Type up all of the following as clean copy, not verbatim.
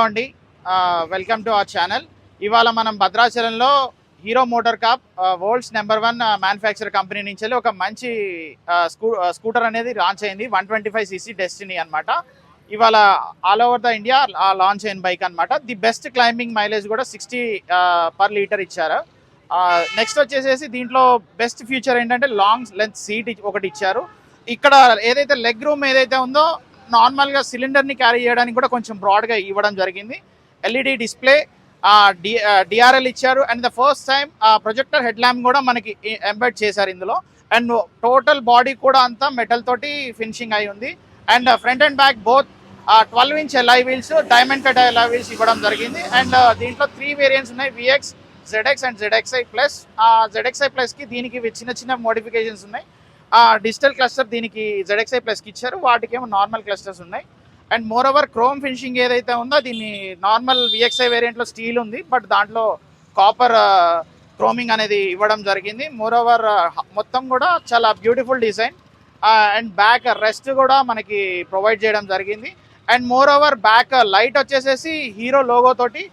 అండి welcome to our channel. ఇవాళ మనం భద్రాచలంలో Hero motor corp world's number 1 manufacture company నుంచి ఒక మంచి స్కూటర్ అనేది లాంచ్ అయింది. 125cc డెస్టినీ అనమాట. ఇవాళ all over the India launch అయిన బైక్ అనమాట. ది బెస్ట్ క్లైంబింగ్ మైలేజ్ కూడా 60 పర్ లీటర్ ఇచ్చారు. నెక్స్ట్ వచ్చేసేసి దీంట్లో బెస్ట్ ఫీచర్ ఏంటంటే లాంగ్ లెంత్ సీట్ ఒకటి ఇచ్చారు. ఇక్కడ ఏదైతే లెగ్ రూమ్ ఏదైతే ఉందో నార్మల్గా సిలిండర్ని క్యారీ చేయడానికి కూడా కొంచెం బ్రాడ్గా ఇవ్వడం జరిగింది. ఎల్ఈడి డిస్ప్లే, డిఆర్ఎల్ ఇచ్చారు. And the first time projector head lamp కూడా మనకి ఎంబెడ్ చేశారు ఇందులో. అండ్ టోటల్ బాడీ కూడా అంతా మెటల్ తోటి ఫినిషింగ్ అయి ఉంది. And front and back both 12-inch alloy wheels, diamond cut alloy wheels ఇవ్వడం జరిగింది. అండ్ దీంట్లో 3 వేరియంట్స్ ఉన్నాయి: VX, ZX and ZXi plus. ZXi ప్లస్కి దీనికి చిన్న చిన్న మోడిఫికేషన్స్ ఉన్నాయి. డిజిటల్ క్లస్టర్ దీనికి ZXi ప్లస్కి ఇచ్చారు, వాటికి ఏమో నార్మల్ క్లస్టర్స్ ఉన్నాయి. And more over chrome finishing ఏదైతే ఉందో దీన్ని నార్మల్ VXi వేరియంట్లో స్టీల్ ఉంది, బట్ దాంట్లో కాపర్ క్రోమింగ్ అనేది ఇవ్వడం జరిగింది. మోర్ ఓవర్ మొత్తం కూడా చాలా beautiful design. And back rest కూడా మనకి ప్రొవైడ్ చేయడం జరిగింది. And more over back light వచ్చేసేసి హీరో లోగో తోటి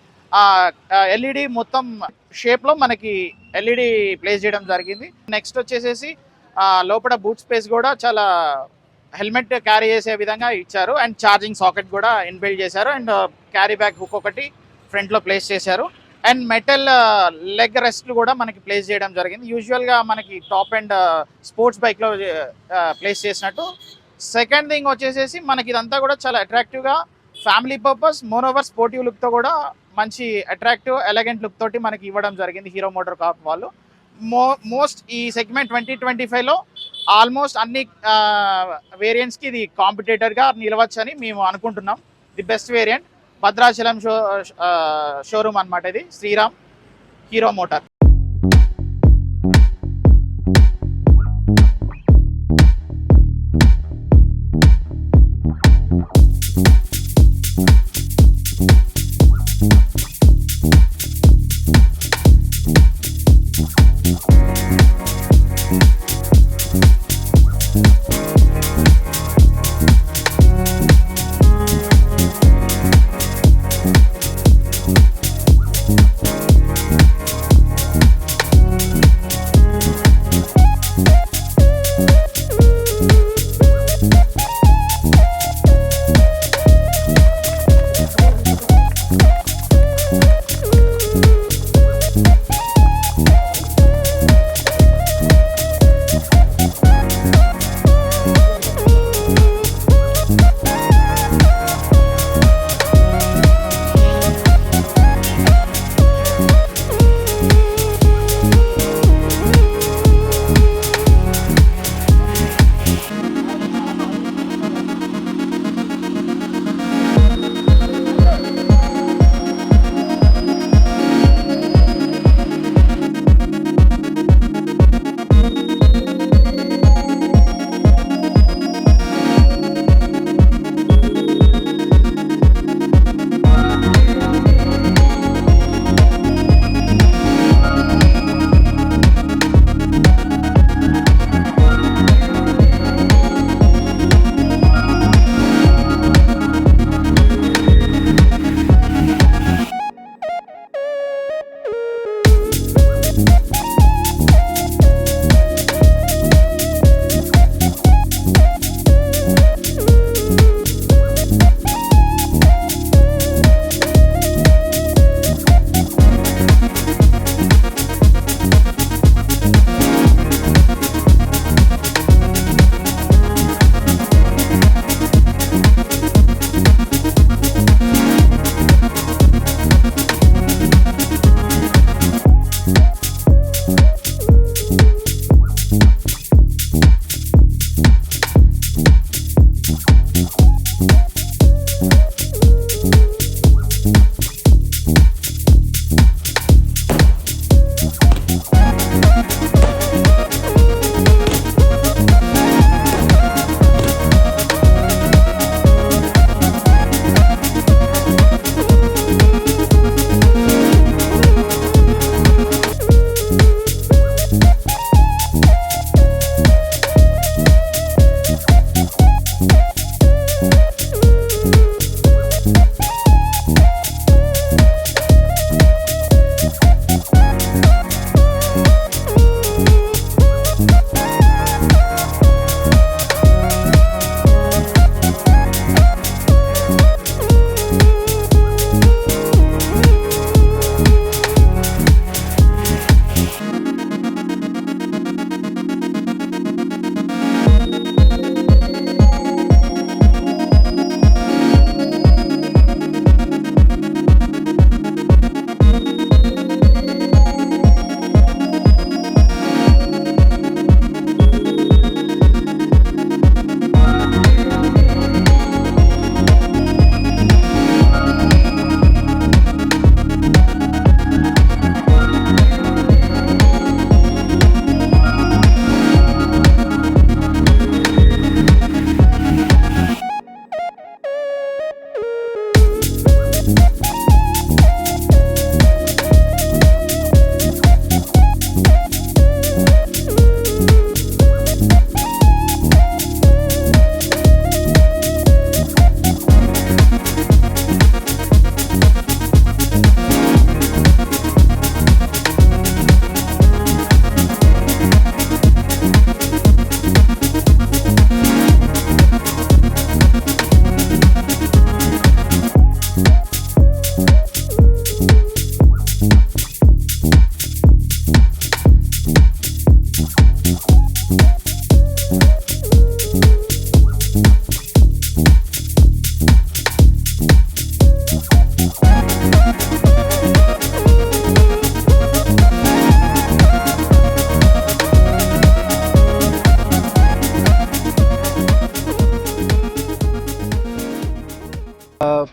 ఎల్ఈడి మొత్తం షేప్లో మనకి ఎల్ఈడి ప్లేస్ చేయడం జరిగింది. నెక్స్ట్ వచ్చేసేసి లోపల బూట్ స్పేస్ కూడా చాలా హెల్మెట్ క్యారీ చేసే విధంగా ఇచ్చారు. అండ్ ఛార్జింగ్ సాకెట్ కూడా ఇన్బిల్డ్ చేశారు. అండ్ క్యారీ బ్యాగ్ హుక్ ఒకటి ఫ్రంట్లో ప్లేస్ చేశారు. అండ్ మెటల్ లెగ్ రెస్ట్లు కూడా మనకి ప్లేస్ చేయడం జరిగింది. యూజువల్గా మనకి టాప్ అండ్ స్పోర్ట్స్ బైక్లో ప్లేస్ చేసినట్టు. సెకండ్ థింగ్ వచ్చేసేసి మనకి ఇదంతా కూడా చాలా అట్రాక్టివ్గా family purpose, moreover sportive లుక్తో కూడా మంచి అట్రాక్టివ్ ఎలగెంట్ లుక్ తోటి మనకి ఇవ్వడం జరిగింది హీరో మోటార్ కార్ప్ వాళ్ళు. మోస్ట్ ఈ సెగ్మెంట్ 2025లో ఆల్మోస్ట్ అన్ని వేరియంట్స్కి ఇది కాంపిటేటర్గా నిలవచ్చని మేము అనుకుంటున్నాం. The best variant Bhadrachalam showroom అనమాట ఇది, శ్రీరామ్ హీరో మోటార్.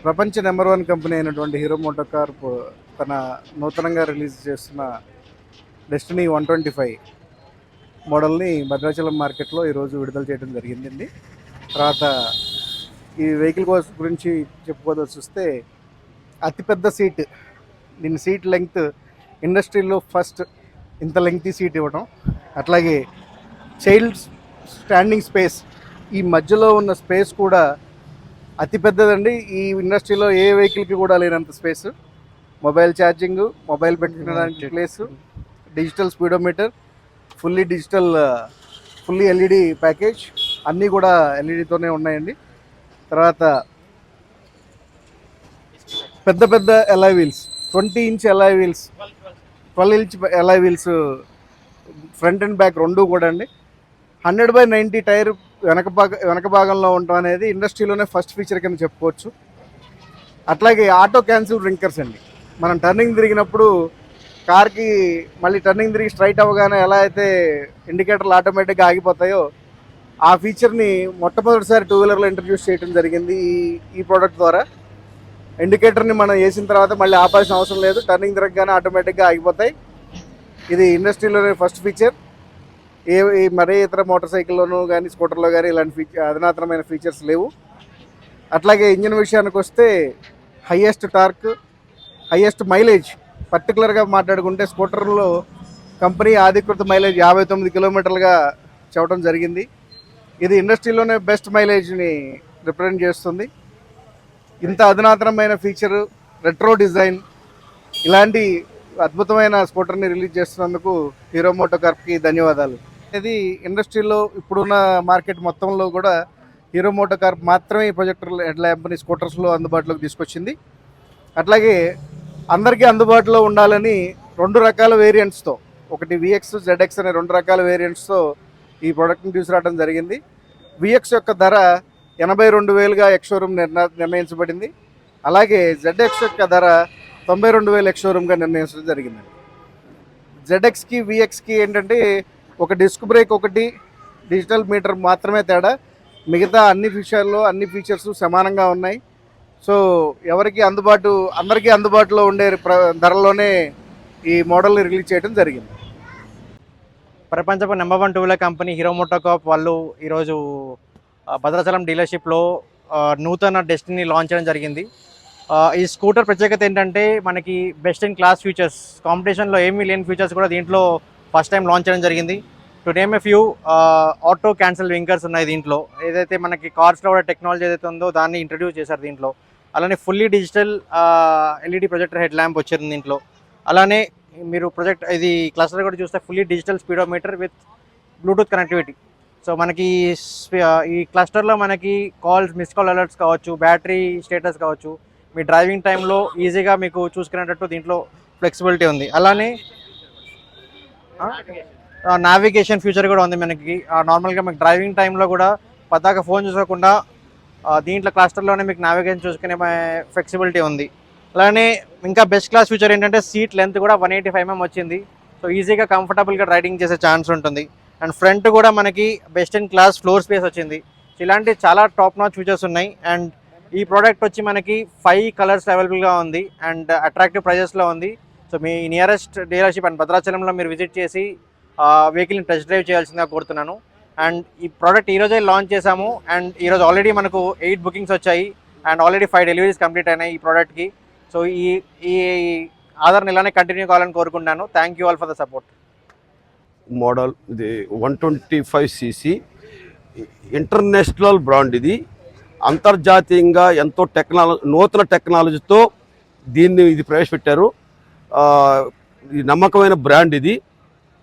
ప్రపంచ నెంబర్ 1 కంపెనీ అయినటువంటి హీరో మోటో కార్ప్ తన నూతనంగా రిలీజ్ చేస్తున్న డెస్టినీ 125 మోడల్ని భద్రాచలం మార్కెట్లో ఈరోజు విడుదల చేయడం జరిగిందండి. తర్వాత ఈ వెహికల్ గురించి చెప్పుకోవాల్సి వస్తే అతిపెద్ద సీట్, దీని సీట్ లెంగ్త్ ఇండస్ట్రీలో ఫస్ట్ ఇంత లెంగ్తీ సీట్ ఇవ్వడం, అట్లాగే చైల్డ్ స్టాండింగ్ స్పేస్, ఈ మధ్యలో ఉన్న స్పేస్ కూడా అతిపెద్దదండి. ఈ ఇండస్ట్రీలో ఏ వెహికల్కి కూడా లేనంత స్పేస్, మొబైల్ ఛార్జింగ్, మొబైల్ పెట్టుకోవడానికి place, digital speedometer, fully LED package, అన్నీ కూడా ఎల్ఈడితోనే ఉన్నాయండి. తర్వాత పెద్ద పెద్ద alloy wheels, 20 inch alloy wheels, 12 inch alloy wheels front and back రెండు కూడా అండి. 100/90 టైర్ వెనక భాగంలో ఉండటం అనేది ఇండస్ట్రీలోనే ఫస్ట్ ఫీచర్ కింద చెప్పుకోవచ్చు. అట్లాగే ఆటో క్యాన్సిల్ రింకర్స్ అండి. మనం టర్నింగ్ తిరిగినప్పుడు కార్కి మళ్ళీ టర్నింగ్ తిరిగి స్ట్రైట్ అవ్వగానే ఎలా అయితే ఇండికేటర్లు ఆటోమేటిక్గా ఆగిపోతాయో ఆ ఫీచర్ని మొట్టమొదటిసారి 2 వీలర్లో ఇంట్రడ్యూస్ చేయడం జరిగింది ఈ ప్రోడక్ట్ ద్వారా. ఇండికేటర్ని మనం వేసిన తర్వాత మళ్ళీ ఆపాల్సిన అవసరం లేదు, టర్నింగ్ తిరగగానే ఆటోమేటిక్గా ఆగిపోతాయి. ఇది ఇండస్ట్రీలోనే ఫస్ట్ ఫీచర్. మరే ఇతర మోటార్ సైకిల్లోనూ కానీ స్కూటర్లో కానీ ఇలాంటి అధునాతనమైన ఫీచర్స్ లేవు. అట్లాగే ఇంజిన్ విషయానికి వస్తే హయ్యెస్ట్ టార్క్, హయ్యెస్ట్ మైలేజ్, పర్టికులర్గా మాట్లాడుకుంటే స్కూటర్లో కంపెనీ అధికృత మైలేజ్ 59 కిలోమీటర్లుగా చెప్పడం జరిగింది. ఇది ఇండస్ట్రీలోనే బెస్ట్ మైలేజ్ని రిప్రజెంట్ చేస్తుంది. ఇంత అధునాతనమైన ఫీచరు, రెట్రో డిజైన్, ఇలాంటి అద్భుతమైన స్కూటర్ని రిలీజ్ చేస్తున్నందుకు హీరో మోటో కార్ప్కి ధన్యవాదాలు. ఇది ఇండస్ట్రీలో ఇప్పుడున్న మార్కెట్ మొత్తంలో కూడా హీరో మోటో కార్ప్ మాత్రమే ఈ ప్రొజెక్టర్ హెడ్ ల్యాంప్ని స్కూటర్స్లో అందుబాటులోకి తీసుకొచ్చింది. అట్లాగే అందరికీ అందుబాటులో ఉండాలని 2 రకాల వేరియంట్స్తో, ఒకటి విఎక్స్, జెడ్ఎక్స్ అనే 2 రకాల వేరియంట్స్తో ఈ ప్రోడక్ట్ని తీసుకురావడం జరిగింది. విఎక్స్ యొక్క ధర 82,000గా ఎక్స్-షోరూమ్ నిర్ణయించబడింది. అలాగే జెడ్ఎక్స్ యొక్క ధర 92,000 ఎక్స్-షోరూమ్గా నిర్ణయించడం జరిగింది. జెడ్ఎక్స్కి విఎక్స్కి ఏంటంటే ఒక డిస్క్ బ్రేక్, ఒకటి డిజిటల్ మీటర్ మాత్రమే తేడా, మిగతా అన్ని ఫీచర్స్ సమానంగా ఉన్నాయి. సో అందరికీ అందుబాటులో ఉండే ధరలోనే ఈ మోడల్ని రిలీజ్ చేయడం జరిగింది. ప్రపంచపు number 1 2 wheeler company Hero moto corp వాళ్ళు ఈరోజు భద్రాచలం డీలర్షిప్లో నూతన డెస్టినీ లాంచ్ చేయడం జరిగింది. ఈ స్కూటర్ ప్రత్యేకత ఏంటంటే మనకి బెస్ట్ ఇన్ క్లాస్ ఫీచర్స్, కాంపిటీషన్లో ఏమీ లేని ఫీచర్స్ కూడా దీంట్లో ఫస్ట్ టైం లాంచ్ చేయడం జరిగింది. To name a few, auto cancel winkers ఉన్నాయి దీంట్లో. ఏదైతే మనకి కార్స్లో కూడా టెక్నాలజీ ఏదైతే ఉందో దాన్ని ఇంట్రడ్యూస్ చేశారు దీంట్లో. అలానే fully digital LED projector head lamp వచ్చింది దీంట్లో. అలానే మీరు ఇది క్లస్టర్ కూడా చూస్తే fully digital speedometer with Bluetooth connectivity. So మనకి ఈ క్లస్టర్లో మనకి కాల్స్, మిస్ కాల్ అలర్ట్స్ కావచ్చు, బ్యాటరీ స్టేటస్ కావచ్చు, మీ డ్రైవింగ్ టైంలో ఈజీగా మీకు చూసుకునేటట్టు దీంట్లో ఫ్లెక్సిబిలిటీ ఉంది. అలానే నావిగేషన్ ఫీచర్ కూడా ఉంది మనకి. నార్మల్గా మీకు డ్రైవింగ్ టైంలో కూడా పద్దాక ఫోన్ చూసుకోకుండా దీంట్లో క్లస్టర్లోనే మీకు నావిగేషన్ చూసుకునే ఫ్లెక్సిబిలిటీ ఉంది. అలానే ఇంకా బెస్ట్ క్లాస్ ఫీచర్ ఏంటంటే సీట్ లెంత్ కూడా 185 mm వచ్చింది. సో ఈజీగా కంఫర్టబుల్గా రైడింగ్ చేసే ఛాన్స్ ఉంటుంది. అండ్ ఫ్రంట్ కూడా మనకి best in class floor space వచ్చింది. సో ఇలాంటి చాలా టాప్ నాచ్ ఫీచర్స్ ఉన్నాయి. అండ్ ఈ ప్రోడక్ట్ వచ్చి మనకి 5 కలర్స్ అవైలబుల్గా ఉంది అండ్ అట్రాక్టివ్ ప్రైజెస్లో ఉంది. So me nearest dealership and భద్రాచలంలో మీరు విజిట్ చేసి వెహికల్ని టెస్ట్ డ్రైవ్ చేయాల్సిందిగా కోరుతున్నాను. అండ్ ఈ ప్రోడక్ట్ ఈరోజే లాంచ్ చేశాము అండ్ ఈరోజు ఆల్రెడీ మనకు 8 బుకింగ్స్ వచ్చాయి అండ్ ఆల్రెడీ 5 డెలివరీస్ కంప్లీట్ అయినాయి ఈ ప్రోడక్ట్కి. సో ఈ ఆధార్ ఇలానే కంటిన్యూ కావాలని కోరుకుంటున్నాను. Thank you all for the support. Model ఇది 125cc ఇంటర్నేషనల్ బ్రాండ్. ఇది అంతర్జాతీయంగా ఎంతో నూతన టెక్నాలజీతో ఇది ప్రవేశపెట్టారు. ఇది నమ్మకమైన బ్రాండ్. ఇది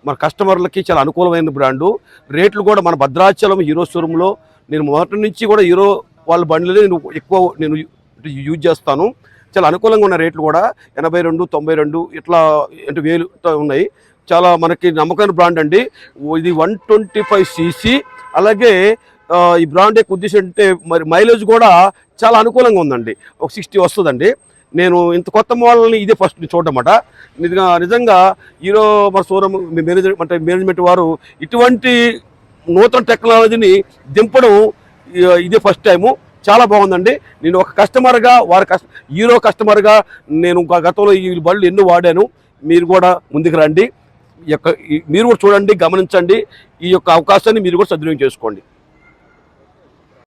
మన కస్టమర్లకి చాలా అనుకూలమైన బ్రాండు. రేట్లు కూడా మన భద్రాచలం హీరో షోరూంలో నేను మొదటి నుంచి కూడా హీరో వాళ్ళ బండ్లనే నేను యూజ్ చేస్తాను. చాలా అనుకూలంగా ఉన్న రేట్లు కూడా 82, 92 ఇట్లా అంటే 1000 ఉన్నాయి. చాలా మనకి నమ్మకమైన బ్రాండ్ అండి. ఇది 125cc. అలాగే ఈ బ్రాండ్ యొక్క ఉద్దేశం అంటే మరి మైలేజ్ కూడా చాలా అనుకూలంగా ఉందండి. ఒక 60 వస్తుందండి. నేను ఇంత కొత్త మోడల్ని ఇదే ఫస్ట్ చూడటం అన్నమాట. నిజంగా హీరో మన షోరూమ్ మేనేజ్మెంట్ వారు ఇటువంటి నూతన టెక్నాలజీని దింపడం ఇదే ఫస్ట్ టైము. చాలా బాగుందండి. నేను ఒక కస్టమర్గా హీరో కస్టమర్గా నేను గతంలో ఈ బళ్ళు ఎన్నో వాడాను. మీరు కూడా ముందుకు రండి, మీరు కూడా చూడండి, గమనించండి, ఈ యొక్క అవకాశాన్ని మీరు కూడా సద్వినియోగం చేసుకోండి.